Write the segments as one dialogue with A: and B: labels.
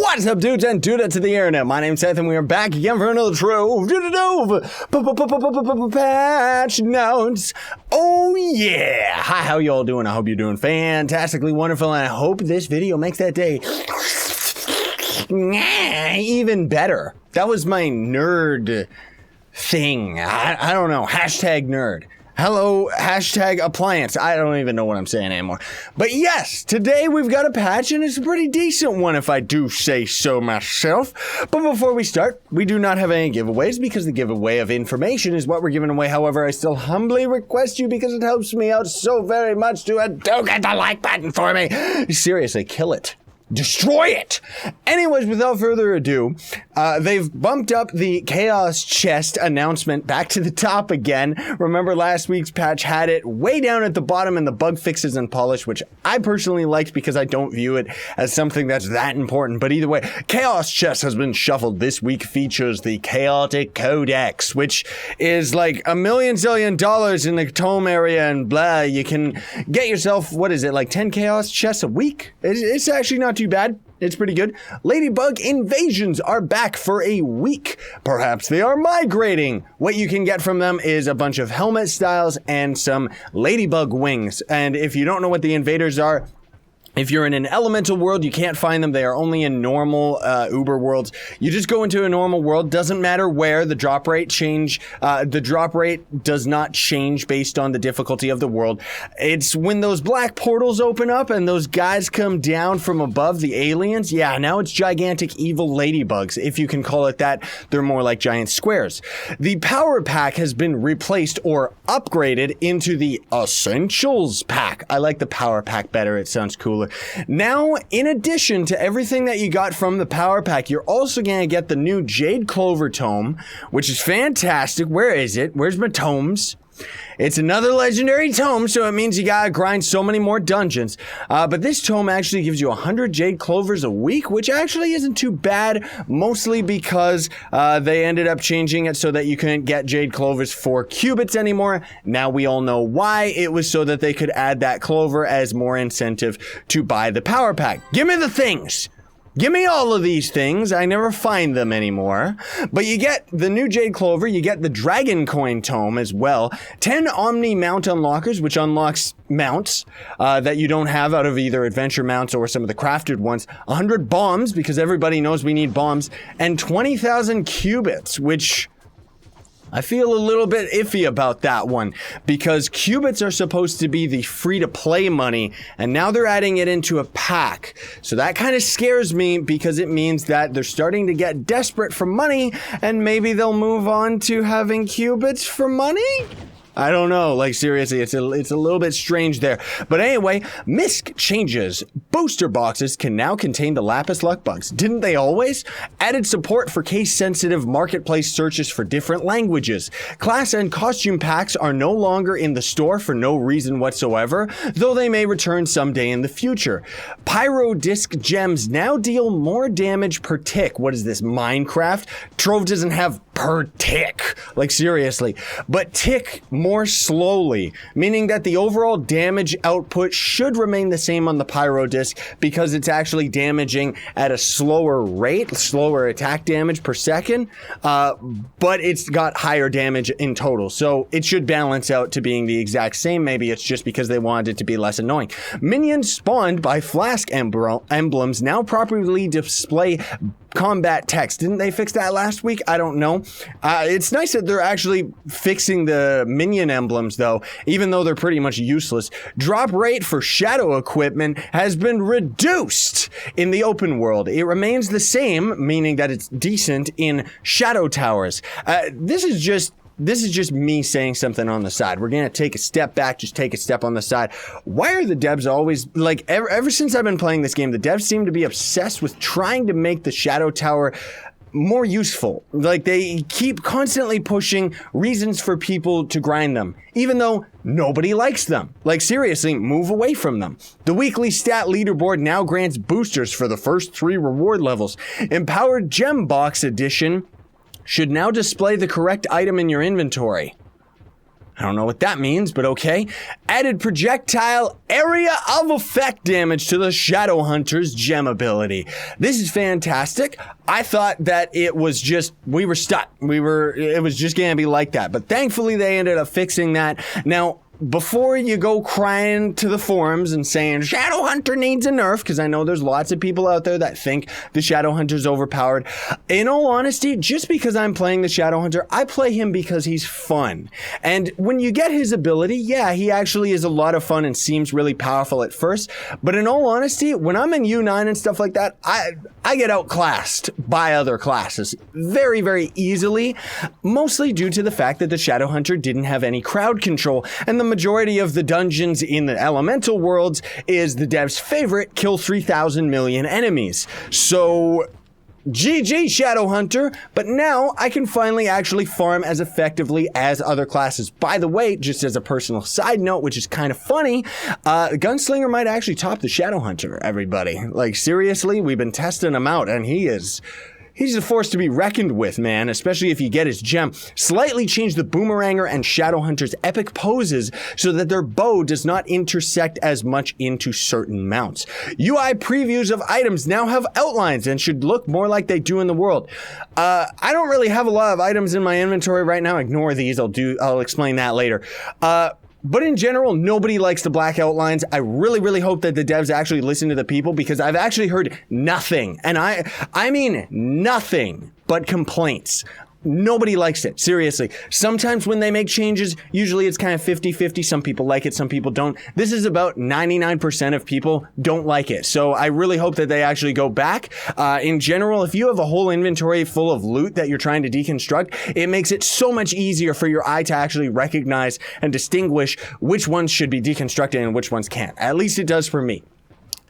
A: What's up, dudes and dudettes to the internet? My name's Seth, and we are back again for another trove patch notes. Oh yeah! Hi, how y'all doing? I hope you're doing fantastically wonderful, and I hope this video makes that day even better. That was my nerd thing. I don't know. Hashtag nerd. Hello, hashtag appliance. I don't even know what I'm saying anymore. But yes, today we've got a patch, and it's a pretty decent one if I do say so myself. But before we start, we do not have any giveaways because the giveaway of information is what we're giving away. However, I still humbly request you, because it helps me out so very much, to do get the like button for me. Seriously, kill it. Destroy it! Anyways, without further ado, they've bumped up the Chaos Chest announcement back to the top again. Remember, last week's patch had it way down at the bottom in the bug fixes and polish, which I personally liked because I don't view it as something that's that important. But either way, Chaos Chest has been shuffled. This week features the Chaotic Codex, which is like $1 million zillion in the tome area and blah. You can get yourself, what is it, like 10 Chaos Chests a week? It's actually not too bad. It's pretty good. Ladybug invasions are back for a week. Perhaps they are migrating. What you can get from them is a bunch of helmet styles and some ladybug wings. And if you don't know what the invaders are, if you're in an elemental world, you can't find them. They are only in normal Uber worlds. You just go into a normal world. Doesn't matter where the drop rate change. The drop rate does not change based on the difficulty of the world. It's when those black portals open up and those guys come down from above, the aliens. Yeah, now it's gigantic evil ladybugs. If you can call it that, they're more like giant squares. The power pack has been replaced or upgraded into the Essentials pack. I like the power pack better. It sounds cooler. Now, in addition to everything that you got from the power pack, you're also going to get the new Jade Clover tome, which is fantastic. Where is it? Where's my tomes? It's another legendary tome, so it means you gotta grind so many more dungeons. But this tome actually gives you 100 Jade Clovers a week, which actually isn't too bad, mostly because they ended up changing it so that you couldn't get Jade Clovers for cubits anymore. Now we all know why. It was so that they could add that clover as more incentive to buy the power pack. Give me the things! Give me all of these things. I never find them anymore. But you get the new Jade Clover, you get the Dragon Coin Tome as well, 10 Omni Mount Unlockers, which unlocks mounts that you don't have out of either adventure mounts or some of the crafted ones, 100 bombs, because everybody knows we need bombs, and 20,000 cubits, which I feel a little bit iffy about that one, because cubits are supposed to be the free-to-play money, and now they're adding it into a pack. So that kind of scares me, because it means that they're starting to get desperate for money, and maybe they'll move on to having cubits for money? I don't know, like seriously, it's a little bit strange there. But anyway, MISC changes. Booster boxes can now contain the Lapis Luck bugs. Didn't they always? Added support for case-sensitive marketplace searches for different languages. Class and costume packs are no longer in the store for no reason whatsoever, though they may return someday in the future. Pyro Disc gems now deal more damage per tick. What is this, Minecraft? Trove doesn't have per tick, like seriously, but tick more slowly, meaning that the overall damage output should remain the same on the Pyro Disc, because it's actually damaging at a slower rate, slower attack damage per second, but it's got higher damage in total, so it should balance out to being the exact same. Maybe it's just because they wanted it to be less annoying. Minions spawned by flask emblems now properly display combat text. Didn't they fix that last week? I don't know. It's nice that they're actually fixing the minion emblems, though, even though they're pretty much useless. Drop rate for shadow equipment has been reduced in the open world. It remains the same, meaning that it's decent in shadow towers. This is just me saying something on the side. We're gonna take a step back, just take a step on the side. Why are the devs always, like, ever since I've been playing this game, the devs seem to be obsessed with trying to make the Shadow Tower more useful. Like, they keep constantly pushing reasons for people to grind them, even though nobody likes them. Like, seriously, move away from them. The weekly stat leaderboard now grants boosters for the first 3 reward levels. Empowered Gem Box Edition should now display the correct item in your inventory. I don't know what that means, but okay. Added projectile area of effect damage to the Shadowhunter's gem ability. This is fantastic. I thought that it was just, we were stuck. It was just gonna be like that. But thankfully they ended up fixing that. Now, before you go crying to the forums and saying Shadowhunter needs a nerf, because I know there's lots of people out there that think the Shadowhunter's overpowered. In all honesty, just because I'm playing the Shadowhunter, I play him because he's fun. And when you get his ability, yeah, he actually is a lot of fun and seems really powerful at first. But in all honesty, when I'm in U9 and stuff like that, I get outclassed by other classes very, very easily, mostly due to the fact that the Shadowhunter didn't have any crowd control, and the majority of the dungeons in the elemental worlds is the dev's favorite, kill 3,000 million enemies. So GG Shadowhunter, but now I can finally actually farm as effectively as other classes. By the way, just as a personal side note, which is kind of funny, Gunslinger might actually top the Shadowhunter, everybody. Like, seriously, we've been testing him out, and he's a force to be reckoned with, man, especially if you get his gem. Slightly change the Boomeranger and Shadowhunter's epic poses so that their bow does not intersect as much into certain mounts. UI previews of items now have outlines and should look more like they do in the world. I don't really have a lot of items in my inventory right now. Ignore these. I'll explain that later. But in general, nobody likes the black outlines. I really, really hope that the devs actually listen to the people, because I've actually heard nothing, and I mean nothing but complaints. Nobody likes it, seriously. Sometimes when they make changes, usually it's kind of 50-50. Some people like it, some people don't. This is about 99% of people don't like it. So I really hope that they actually go back. In general, if you have a whole inventory full of loot that you're trying to deconstruct, it makes it so much easier for your eye to actually recognize and distinguish which ones should be deconstructed and which ones can't. At least it does for me.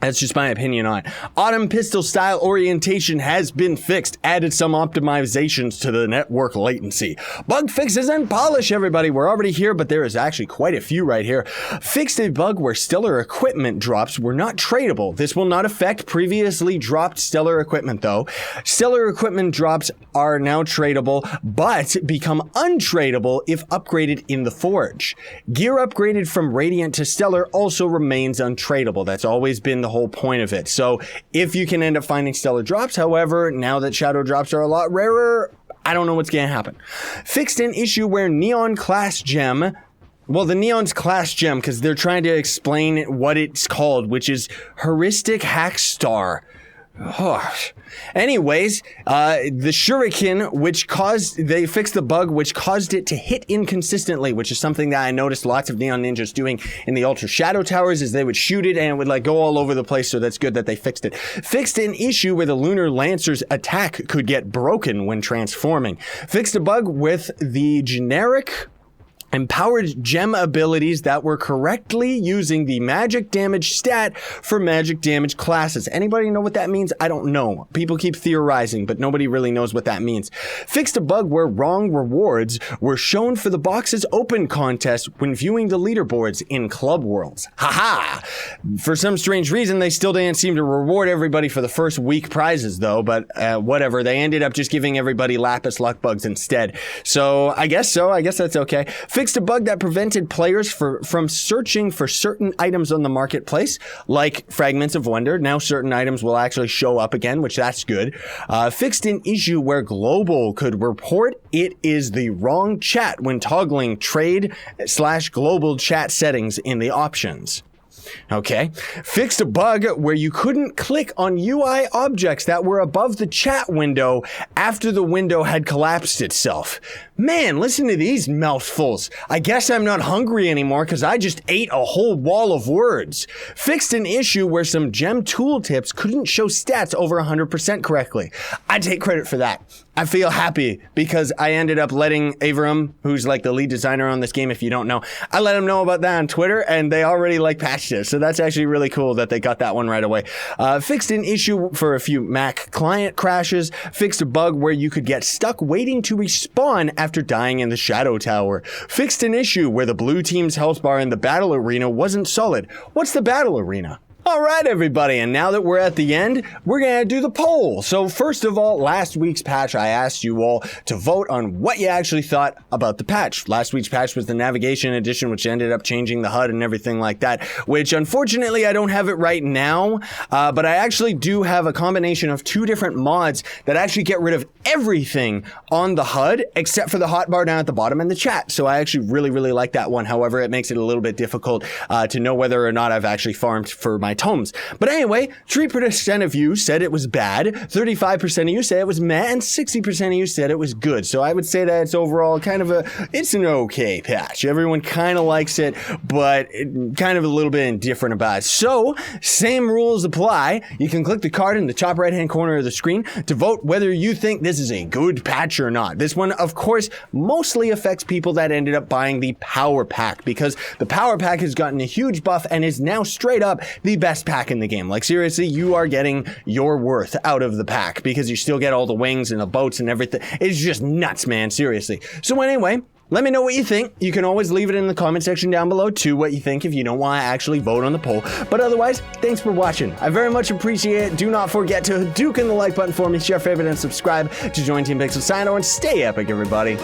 A: That's just my opinion on it. Autumn pistol style orientation has been fixed. Added some optimizations to the network latency. Bug fixes and polish, everybody. We're already here, but there is actually quite a few right here. Fixed a bug where stellar equipment drops were not tradable. This will not affect previously dropped stellar equipment, though. Stellar equipment drops are now tradable, but become untradeable if upgraded in the forge. Gear upgraded from Radiant to Stellar also remains untradeable. That's always been the whole point of it. So if you can end up finding stellar drops, however, now that shadow drops are a lot rarer, I don't know what's going to happen. Fixed an issue where Neon class gem, well, the Neon's class gem, because they're trying to explain what it's called, which is Heuristic Hack Star. Oh. Anyways, the Shuriken, they fixed the bug which caused it to hit inconsistently, which is something that I noticed lots of Neon Ninjas doing in the Ultra Shadow Towers, is they would shoot it and it would like go all over the place, so that's good that they fixed it. Fixed an issue where the Lunar Lancer's attack could get broken when transforming. Fixed a bug with the generic empowered gem abilities that were correctly using the magic damage stat for magic damage classes. Anybody know what that means? I don't know. People keep theorizing, but nobody really knows what that means. Fixed a bug where wrong rewards were shown for the boxes open contest when viewing the leaderboards in Club Worlds. Haha! For some strange reason, they still didn't seem to reward everybody for the first week prizes, though, but whatever. They ended up just giving everybody lapis luck bugs instead. So. I guess that's okay. Fixed a bug that prevented players from searching for certain items on the marketplace, like Fragments of Wonder. Now certain items will actually show up again, which that's good. Fixed an issue where Global could report it is the wrong chat when toggling trade/global chat settings in the options. Okay. Fixed a bug where you couldn't click on UI objects that were above the chat window after the window had collapsed itself. Man, listen to these mouthfuls. I guess I'm not hungry anymore because I just ate a whole wall of words. Fixed an issue where some gem tooltips couldn't show stats over 100% correctly. I take credit for that. I feel happy because I ended up letting Avram, who's like the lead designer on this game, if you don't know, I let him know about that on Twitter and they already like patched it. So that's actually really cool that they got that one right away. Fixed an issue for a few Mac client crashes. Fixed a bug where you could get stuck waiting to respawn after dying in the Shadow Tower. Fixed an issue where the blue team's health bar in the battle arena wasn't solid. What's the battle arena? All right, everybody, and now that we're at the end, we're going to do the poll. So first of all, last week's patch, I asked you all to vote on what you actually thought about the patch. Last week's patch was the navigation edition, which ended up changing the HUD and everything like that, which unfortunately I don't have it right now, but I actually do have a combination of two different mods that actually get rid of everything on the HUD except for the hotbar down at the bottom and the chat. So I actually really like that one. However, it makes it a little bit difficult to know whether or not I've actually farmed for my tomes. But anyway, 3% of you said it was bad, 35% of you said it was meh, and 60% of you said it was good. So I would say that it's overall kind of it's an okay patch. Everyone kind of likes it, but kind of a little bit indifferent about it. So, same rules apply. You can click the card in the top right-hand corner of the screen to vote whether you think this is a good patch or not. This one, of course, mostly affects people that ended up buying the Power Pack, because the Power Pack has gotten a huge buff and is now straight up the best pack in the game. Like, seriously, you are getting your worth out of the pack because you still get all the wings and the boats and everything. It's just nuts, man, seriously. So anyway, let me know what you think. You can always leave it in the comment section down below too, what you think, if you don't want to actually vote on the poll. But otherwise, thanks for watching. I very much appreciate it. Do not forget to Hadouken the like button for me, share, favorite, and subscribe to join Team Pixel Sino, and stay epic, everybody.